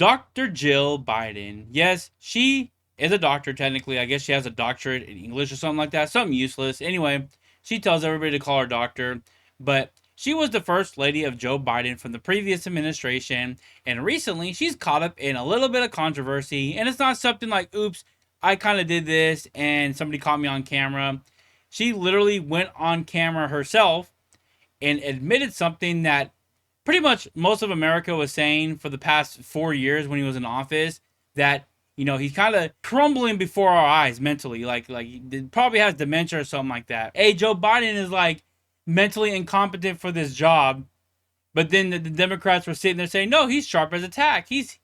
Dr. Jill Biden. Yes, she is a doctor technically. I guess she has a doctorate in English or something like that. Something useless. Anyway, she tells everybody to call her doctor. But she was the first lady of Joe Biden from the previous administration. And recently, she's caught up in a little bit of controversy. And it's not something like, oops, I kind of did this and somebody caught me on camera. She literally went on camera herself and admitted something that pretty much most of America was saying for the past 4 years when he was in office, that he's kind of crumbling before our eyes mentally, like he probably has dementia or something like that. Hey, Joe Biden is like mentally incompetent for this job, but then the Democrats were sitting there saying, no, he's sharp as a tack. He's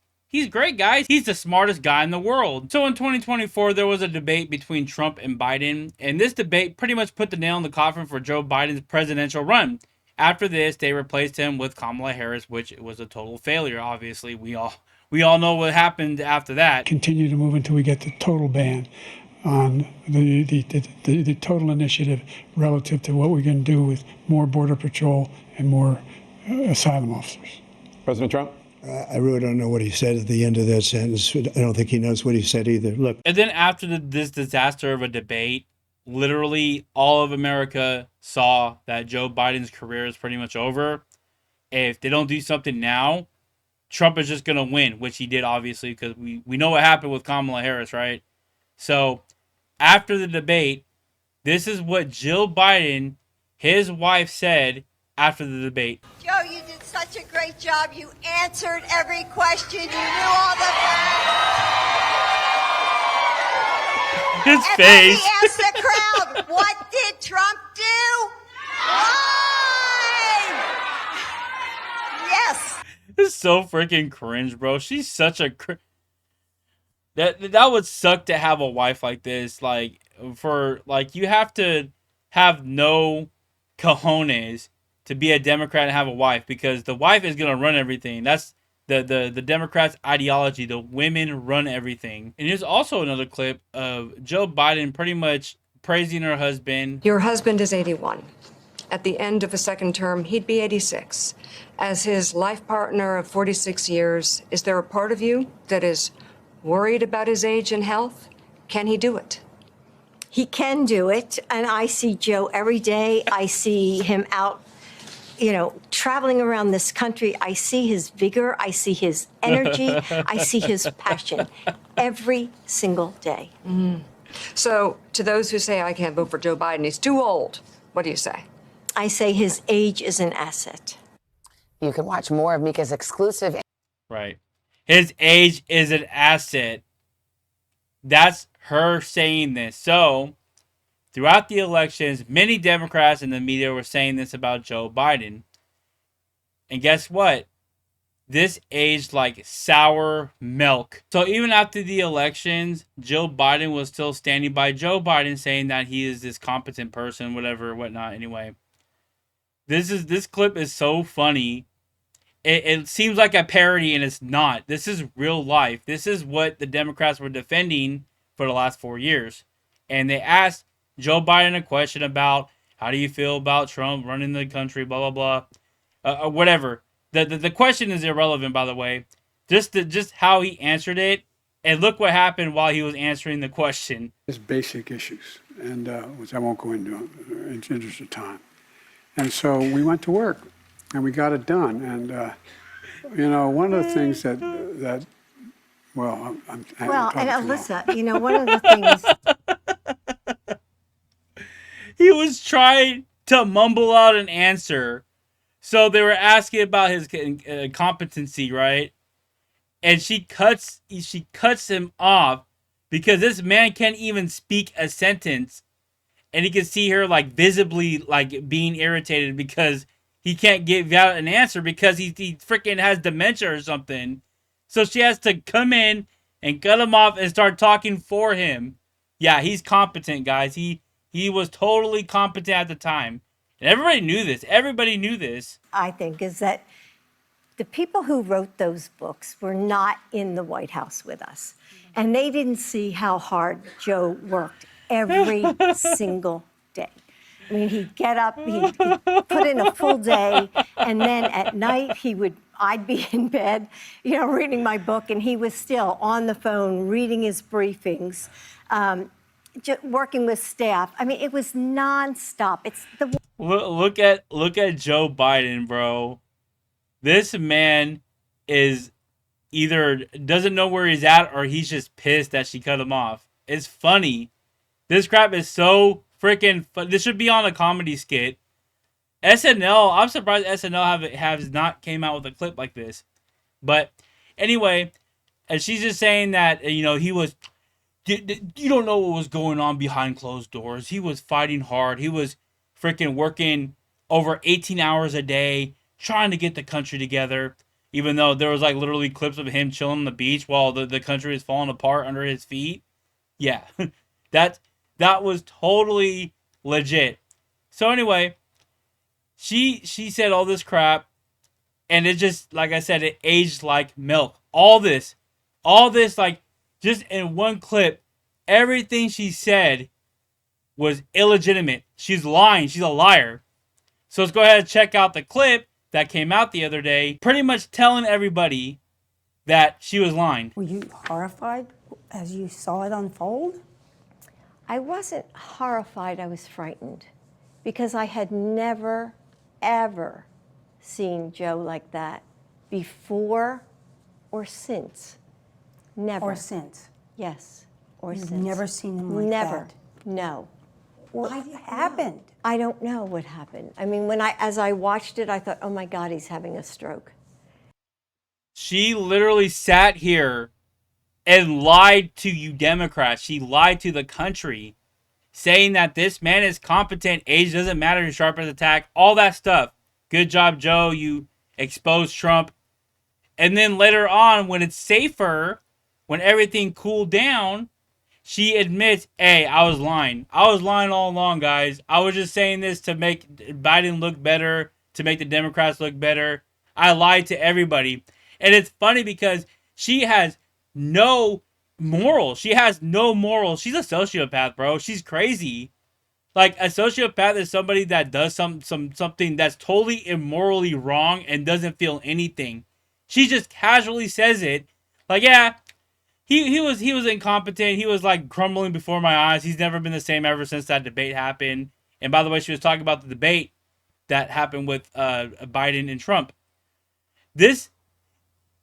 great, guys. He's the smartest guy in the world. So in 2024, there was a debate between Trump and Biden, and this debate pretty much put the nail in the coffin for Joe Biden's presidential run. After this, they replaced him with Kamala Harris, which was a total failure. Obviously, we all know what happened after that. Continue to move until we get the total ban on the total initiative relative to what we're going to do with more Border Patrol and more asylum officers. President Trump? I really don't know what he said at the end of that sentence. I don't think he knows what he said either. Look. And then after this disaster of a debate, literally all of America saw that Joe Biden's career is pretty much over. If they don't do something now, Trump is just going to win, which he did, obviously, because we know what happened with Kamala Harris, right? So after the debate, this is what Jill Biden, his wife, said after the debate. Joe, you did such a great job. You answered every question. You knew all the His and face. Then he asked the crowd, what did Trump do? Lie! Yes. It's so freaking cringe, bro. She's such a that would suck to have a wife like this. Like, you have to have no cojones to be a Democrat and have a wife, because the wife is gonna run everything. That's the Democrats' ideology. The women run everything. And there's also another clip of Joe Biden pretty much praising her husband. Your husband is 81. At the end of a second term, he'd be 86. As his life partner of 46 years, is there a part of you that is worried about his age and health? Can he do it? He can do it. And I see Joe every day. I see him out, traveling around this country. I see his vigor. I see his energy. I see his passion every single day. So, to those who say I can't vote for Joe Biden, he's too old, what do you say? I say his age is an asset. You can watch more of Mika's exclusive. Right. His age is an asset. That's her saying this. So, throughout the elections, many Democrats in the media were saying this about Joe Biden. And guess what? This aged like sour milk. So even after the elections, Joe Biden was still standing by Joe Biden, saying that he is this competent person, whatever, whatnot. Anyway, this clip is so funny. It seems like a parody, and it's not. This is real life. This is what the Democrats were defending for the last 4 years. And they asked Joe Biden a question about, how do you feel about Trump running the country, blah, blah, blah, whatever. The question is irrelevant, by the way. Just how he answered it, and look what happened while he was answering the question. Just basic issues, and which I won't go into in the interest of time. And so we went to work, and we got it done. And one of the things that well, and Alyssa, one of the things. He was trying to mumble out an answer. So they were asking about his competency, right? And she cuts him off because this man can't even speak a sentence. And he can see her like visibly like being irritated because he can't give out an answer because he freaking has dementia or something. So she has to come in and cut him off and start talking for him. Yeah, he's competent, guys. He was totally competent at the time. And everybody knew this. Everybody knew this. I think is that the people who wrote those books were not in the White House with us. And they didn't see how hard Joe worked every single day. I mean, he'd get up, he'd put in a full day, and then at night he would I'd be in bed, reading my book, and he was still on the phone reading his briefings, working with staff. I mean, it was nonstop. It's the Look at Joe Biden, bro. This man is either doesn't know where he's at or he's just pissed that she cut him off. It's funny. This crap is so freaking fun. This should be on a comedy skit. SNL, I'm surprised SNL has not came out with a clip like this. But anyway, and she's just saying that, he was, you don't know what was going on behind closed doors. He was fighting hard. He was freaking working over 18 hours a day trying to get the country together, even though there was like literally clips of him chilling on the beach while the country is falling apart under his feet. Yeah, that was totally legit. So anyway, she said all this crap, and it just, like I said, it aged like milk. All this, like, just in one clip, everything she said was illegitimate. She's lying. She's a liar. So let's go ahead and check out the clip that came out the other day, pretty much telling everybody that she was lying. Were you horrified as you saw it unfold? I wasn't horrified, I was frightened, because I had never, ever seen Joe like that before or since. Never. Or since? Yes, or You've since. never seen him like Never. that? No. What happened? I don't know what happened. I mean, as I watched it, I thought, oh my God, he's having a stroke. She literally sat here and lied to you Democrats. She lied to the country, saying that this man is competent, age doesn't matter, sharp as a tack, all that stuff. Good job, Joe. You exposed Trump. And then later on, when it's safer, when everything cooled down, she admits, hey, I was lying. I was lying all along, guys. I was just saying this to make Biden look better, to make the Democrats look better. I lied to everybody. And it's funny because she has no morals. She has no morals. She's a sociopath, bro. She's crazy. Like, a sociopath is somebody that does something that's totally immorally wrong and doesn't feel anything. She just casually says it. Like, yeah, he was incompetent. He was like crumbling before my eyes. He's never been the same ever since that debate happened. And by the way, she was talking about the debate that happened with Biden and Trump. This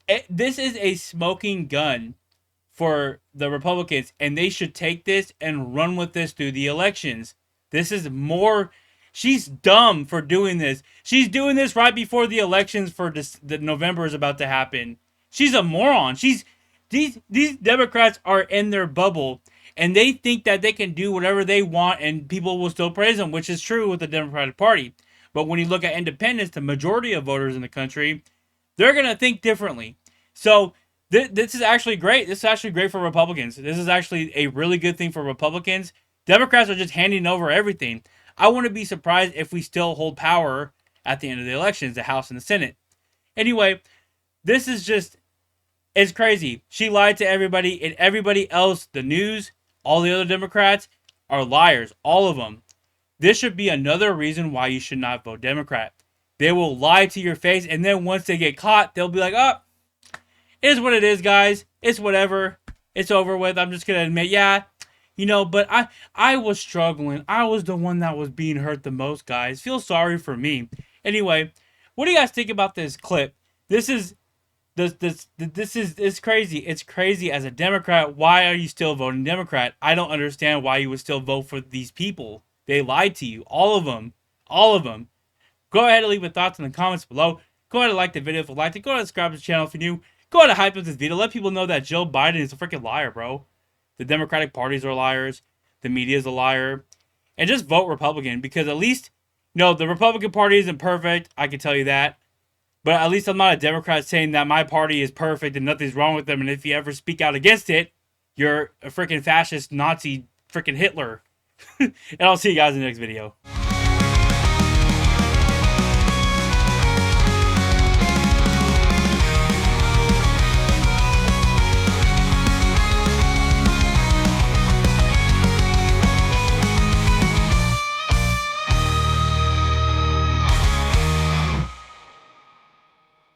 is a smoking gun for the Republicans, and they should take this and run with this through the elections. This is more. She's dumb for doing this. She's doing this right before the elections for the November is about to happen. She's a moron. These Democrats are in their bubble, and they think that they can do whatever they want, and people will still praise them, which is true with the Democratic Party. But when you look at independents, the majority of voters in the country, they're gonna think differently. So this is actually great. This is actually great for Republicans. This is actually a really good thing for Republicans. Democrats are just handing over everything. I wouldn't be surprised if we still hold power at the end of the elections, the House and the Senate. Anyway, this is just, it's crazy. She lied to everybody, and everybody else, the news, all the other Democrats are liars. All of them. This should be another reason why you should not vote Democrat. They will lie to your face, and then once they get caught, they'll be like, oh, it is what it is, guys. It's whatever. It's over with. I'm just going to admit, yeah, but I was struggling. I was the one that was being hurt the most, guys. Feel sorry for me. Anyway, what do you guys think about this clip? This is crazy. It's crazy. As a Democrat, why are you still voting Democrat? I don't understand why you would still vote for these people. They lied to you. All of them. All of them. Go ahead and leave your thoughts in the comments below. Go ahead and like the video if you liked it. Go ahead and subscribe to the channel if you're new. Go ahead and hype up this video. Let people know that Joe Biden is a freaking liar, bro. The Democratic parties are liars. The media is a liar. And just vote Republican, because at least, the Republican Party isn't perfect. I can tell you that. But at least I'm not a Democrat saying that my party is perfect and nothing's wrong with them. And if you ever speak out against it, you're a freaking fascist, Nazi, freaking Hitler. And I'll see you guys in the next video.